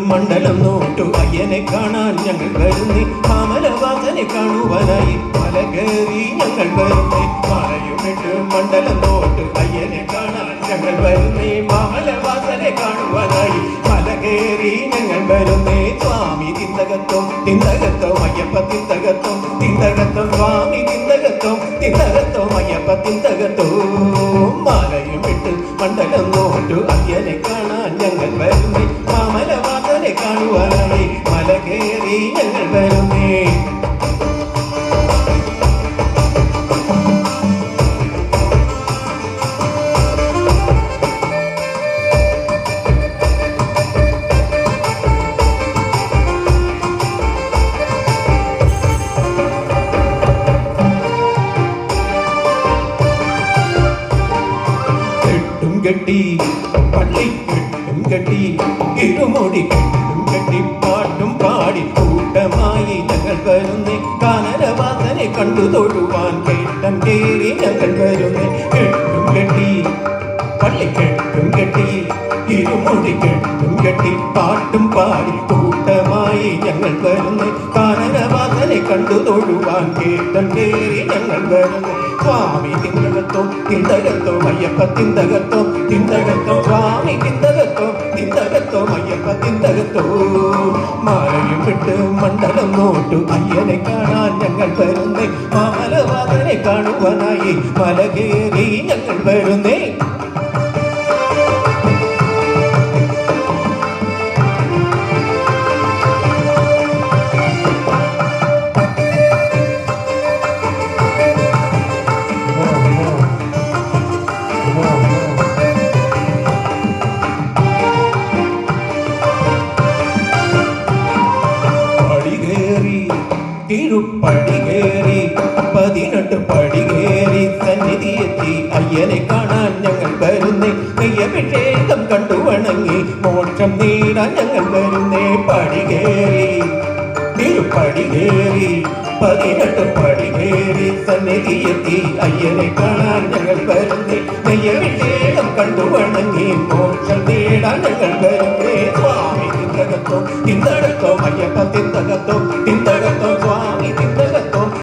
മണ്ഡലം നോട്ടു അയ്യനെ കാണാൻ ഞങ്ങൾ വരുന്നേ മാമലവാസനെ കാണുവാനായി മല കയറി ഞങ്ങൾ വരുന്നേ മലയുമിട്ട് മണ്ഡലം നോട്ടു അയ്യനെ കാണാൻ ഞങ്ങൾ വരുന്നേ മാമലവാസനെ കാണുവാനായി മല കയറി ഞങ്ങൾ വരുന്നേ സ്വാമി തിന്തകത്വം തിന്തകത്വം അയ്യപ്പ തിന്തകത്വം തിന്തകത്വം സ്വാമി തിന്തകത്വം തിന്തകത്വം അയ്യപ്പ തിന്തകത്വം മലയുമിട്ട് മണ്ഡലം നോട്ടു അയ്യനെ കാണാൻ ഞങ്ങൾ വരുന്നേ മാമലവാസനെ കാണുവാനായി മല കയറി ഞങ്ങൾ വരുന്നേ കെട്ടി പള്ളിക്കെട്ടും കെട്ടി ഇരുമുടി കെട്ടും കെട്ടി പാട്ടും പാടി കൂട്ടമായി ഞങ്ങൾ വരുന്നേ കാനനവാസനെ കണ്ടു തൊഴുവാൻ കേട്ടം കേറി ഞങ്ങൾ വരുന്നേ കെട്ടും കെട്ടി പള്ളിക്കെട്ടും കെട്ടി ഇരുമുടി കെട്ടും കെട്ടി പാട്ടും പാടി കൂട്ടമായി ഞങ്ങൾ വരുന്നേ കാനനവാസനെ കണ്ടു തൊഴുവാൻ കേട്ടം കേറി ഞങ്ങൾ വരുന്നേ സ്വാമി തിന്തകത്വം തിന്തകത്വം അയ്യപ്പ തിന്തകത്വം തിന്തകത്വം സ്വാമി തിന്തകത്വം തിന്തകത്വം അയ്യപ്പ തിന്തകത്വം മലയും വിട്ട് മണ്ഡലം നോട്ടു അയ്യനെ കാണാൻ ഞങ്ങൾ വരുന്നേ മാമലവാസനെ കാണുവാനായി മല കയറി ഞങ്ങൾ വരുന്നേ തിരുപ്പടി കയറി 18 പടി കയറി സന്നിധിയെത്തി അയ്യനെ കാണാൻ ഞങ്ങൾ വരുന്നേ നെയ്യഭിഷേകം കണ്ടു വണങ്ങി മോക്ഷം നേടാൻ ഞങ്ങൾ വരുന്നേ പടി കയറി തിരുപ്പടി കയറി 18 പടി കയറി സന്നിധിയെത്തി അയ്യനെ കാണാൻ ഞങ്ങൾ വരുന്നേ നെയ്യഭിഷേകം കണ്ടു വണങ്ങി മോക്ഷം നേടാൻ ഞങ്ങൾ വരുന്നേ സ്വാമി തിന്തകത്വം തിന്തകത്വം അയ്യപ്പ തിന്തകത്വം തിന്തകത്വം